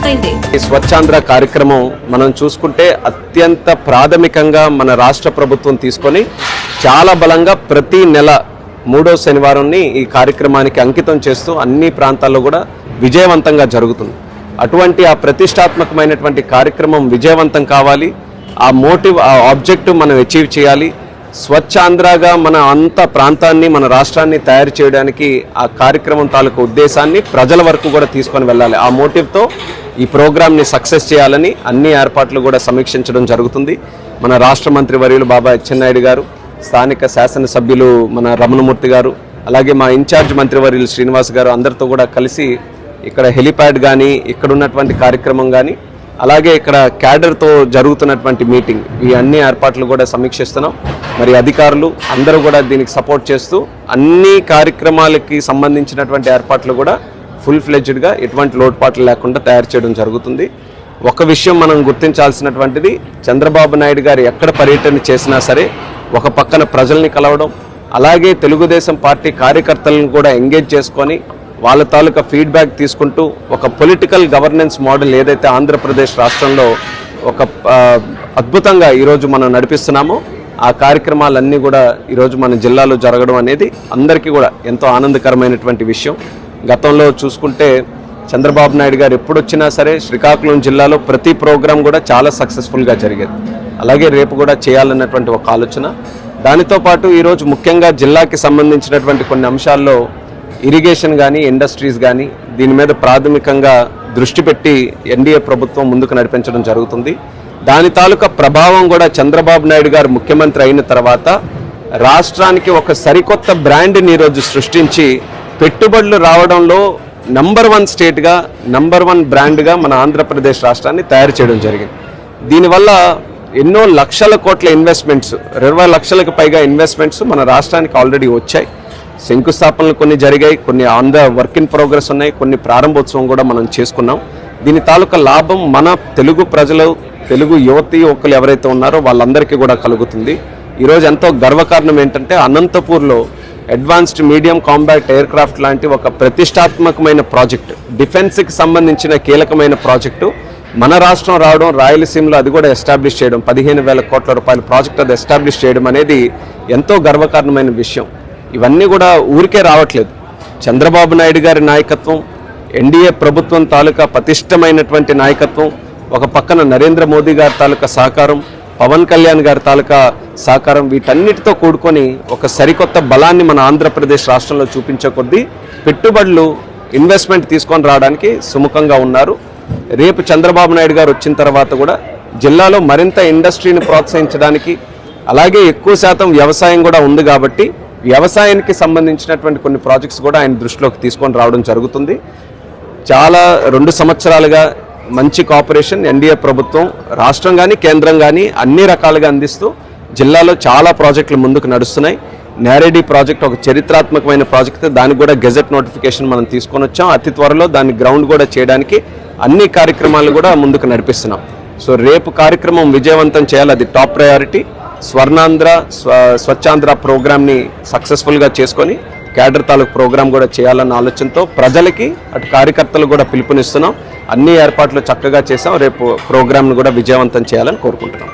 అయింది. ఈ స్వచ్ఛాంధ్ర కార్యక్రమం మనం చూసుకుంటే అత్యంత ప్రాథమికంగా మన రాష్ట్ర ప్రభుత్వం తీసుకొని చాలా బలంగా ప్రతి నెల 3వ శనివారాన్ని ఈ కార్యక్రమానికి అంకితం చేస్తూ అన్ని ప్రాంతాల్లో కూడా విజయవంతంగా జరుగుతుంది. అటువంటి ఆ ప్రతిష్టాత్మకమైనటువంటి కార్యక్రమం విజయవంతం కావాలి, ఆ మోటివ్ ఆ ఆబ్జెక్టివ్ మనం అచీవ్ చేయాలి. స్వచ్ఛాంధ్రగా మన అంత ప్రాంతాన్ని మన రాష్ట్రాన్ని తయారు చేయడానికి ఆ కార్యక్రమం తాలూకు ఉద్దేశాన్ని ప్రజల వరకు కూడా తీసుకొని వెళ్ళాలి. ఆ మోటివ్తో ఈ ప్రోగ్రామ్ని సక్సెస్ చేయాలని అన్ని ఏర్పాట్లు కూడా సమీక్షించడం జరుగుతుంది. మన రాష్ట్ర మంత్రి వర్యులు బాబా అచ్చెన్నాయుడు గారు, స్థానిక శాసనసభ్యులు మన రమణమూర్తి గారు, అలాగే మా ఇన్ఛార్జ్ మంత్రివర్యులు శ్రీనివాస్ గారు అందరితో కూడా కలిసి ఇక్కడ హెలిప్యాడ్ కానీ ఇక్కడ ఉన్నటువంటి కార్యక్రమం కానీ అలాగే ఇక్కడ క్యాడర్తో జరుగుతున్నటువంటి మీటింగ్ ఈ అన్ని ఏర్పాట్లు కూడా సమీక్షిస్తున్నాం. మరి అధికారులు అందరూ కూడా దీనికి సపోర్ట్ చేస్తూ అన్ని కార్యక్రమాలకి సంబంధించినటువంటి ఏర్పాట్లు కూడా ఫుల్ ఫ్లెడ్జ్డ్గా ఎటువంటి లోటుపాట్లు లేకుండా తయారు చేయడం జరుగుతుంది. ఒక విషయం మనం గుర్తించాల్సినటువంటిది, చంద్రబాబు నాయుడు గారు ఎక్కడ పర్యటన చేసినా సరే ఒక పక్కన ప్రజల్ని కలవడం, అలాగే తెలుగుదేశం పార్టీ కార్యకర్తలను కూడా ఎంగేజ్ చేసుకొని వాళ్ళ తాలూకా ఫీడ్బ్యాక్ తీసుకుంటూ ఒక పొలిటికల్ గవర్నెన్స్ మోడల్ ఏదైతే ఆంధ్రప్రదేశ్ రాష్ట్రంలో ఒక అద్భుతంగా ఈరోజు మనం నడిపిస్తున్నామో ఆ కార్యక్రమాలన్నీ కూడా ఈరోజు మన జిల్లాలో జరగడం అనేది అందరికీ కూడా ఎంతో ఆనందకరమైనటువంటి విషయం. గతంలో చూసుకుంటే చంద్రబాబు నాయుడు గారు ఎప్పుడొచ్చినా సరే శ్రీకాకుళం జిల్లాలో ప్రతి ప్రోగ్రాం కూడా చాలా సక్సెస్ఫుల్గా జరిగేది. అలాగే రేపు కూడా చేయాలన్నటువంటి ఒక ఆలోచన. దానితో పాటు ఈరోజు ముఖ్యంగా జిల్లాకి సంబంధించినటువంటి కొన్ని అంశాల్లో ఇరిగేషన్ కానీ ఇండస్ట్రీస్ కానీ దీని మీద ప్రాథమికంగా దృష్టి పెట్టి ఎన్డీఏ ప్రభుత్వం ముందుకు నడిపించడం జరుగుతుంది. దాని తాలూకా ప్రభావం కూడా చంద్రబాబు నాయుడు గారు ముఖ్యమంత్రి అయిన తర్వాత రాష్ట్రానికి ఒక సరికొత్త బ్రాండ్ని ఈరోజు సృష్టించి పెట్టుబడులు రావడంలో నంబర్ 1 స్టేట్గా నంబర్ 1 బ్రాండ్గా మన ఆంధ్రప్రదేశ్ రాష్ట్రాన్ని తయారు చేయడం జరిగింది. దీనివల్ల ఎన్నో లక్షల కోట్ల ఇన్వెస్ట్మెంట్స్, 20 లక్షలకు పైగా ఇన్వెస్ట్మెంట్స్ మన రాష్ట్రానికి ఆల్రెడీ వచ్చాయి. శంకుస్థాపనలు కొన్ని జరిగాయి, కొన్ని on the work in progress ఉన్నాయి, కొన్ని ప్రారంభోత్సవం కూడా మనం చేసుకున్నాం. దీని తాలూకా లాభం మన తెలుగు ప్రజలు, తెలుగు యువతీ యువకులు ఎవరైతే ఉన్నారో వాళ్ళందరికీ కూడా కలుగుతుంది. ఈరోజు ఎంతో గర్వకారణం ఏంటంటే అనంతపూర్లో advanced medium combat aircraft లాంటి ఒక ప్రతిష్టాత్మకమైన ప్రాజెక్టు, డిఫెన్స్కి సంబంధించిన కీలకమైన ప్రాజెక్టు మన రాష్ట్రం రావడం, రాయలసీమలో అది కూడా ఎస్టాబ్లిష్ చేయడం, 15,000 కోట్ల రూపాయల ప్రాజెక్ట్ అది ఎస్టాబ్లిష్ చేయడం అనేది ఎంతో గర్వకారణమైన విషయం. ఇవన్నీ కూడా ఊరికే రావట్లేదు. చంద్రబాబు నాయుడు గారి నాయకత్వం, ఎన్డీఏ ప్రభుత్వం తాలూకా పటిష్టమైనటువంటి నాయకత్వం, ఒక పక్కన నరేంద్ర మోదీ గారి తాలూకా సహకారం, పవన్ కళ్యాణ్ గారి తాలూకా సహకారం, వీటన్నిటితో కూడుకొని ఒక సరికొత్త బలాన్ని మన ఆంధ్రప్రదేశ్ రాష్ట్రంలో చూపించే కొద్దీ పెట్టుబడులు ఇన్వెస్ట్మెంట్ తీసుకొని రావడానికి సుముఖంగా ఉన్నారు. రేపు చంద్రబాబు నాయుడు గారు వచ్చిన తర్వాత కూడా జిల్లాలో మరింత ఇండస్ట్రీని ప్రోత్సహించడానికి, అలాగే ఎక్కువ శాతం వ్యవసాయం కూడా ఉంది కాబట్టి వ్యవసాయానికి సంబంధించినటువంటి కొన్ని ప్రాజెక్ట్స్ కూడా ఆయన దృష్టిలోకి తీసుకొని రావడం జరుగుతుంది. చాలా 2 సంవత్సరాలుగా మంచి కోఆపరేషన్ ఎన్డీఏ ప్రభుత్వం రాష్ట్రం కానీ కేంద్రం కానీ అన్ని రకాలుగా అందిస్తూ జిల్లాలో చాలా ప్రాజెక్టులు ముందుకు నడుస్తున్నాయి. నేరేడి ప్రాజెక్ట్ ఒక చరిత్రాత్మకమైన ప్రాజెక్ట్, దానికి కూడా గెజెట్ నోటిఫికేషన్ మనం తీసుకొని వచ్చాం. అతి త్వరలో దాన్ని గ్రౌండ్ కూడా చేయడానికి అన్ని కార్యక్రమాలు కూడా ముందుకు నడిపిస్తున్నాం. సో రేపు కార్యక్రమం విజయవంతం చేయాలి, అది టాప్ ప్రయారిటీ. స్వర్ణాంధ్ర స్వచ్ఛాంధ్ర ప్రోగ్రామ్ని సక్సెస్ఫుల్గా చేసుకొని క్యాడర్ తాలూకు ప్రోగ్రామ్ కూడా చేయాలన్న ఆలోచనతో ప్రజలకి అటు కార్యకర్తలు కూడా పిలుపునిస్తున్నాం. అన్ని ఏర్పాట్లు చక్కగా చేసాం. రేపు ప్రోగ్రామ్ను కూడా విజయవంతం చేయాలని కోరుకుంటున్నాం.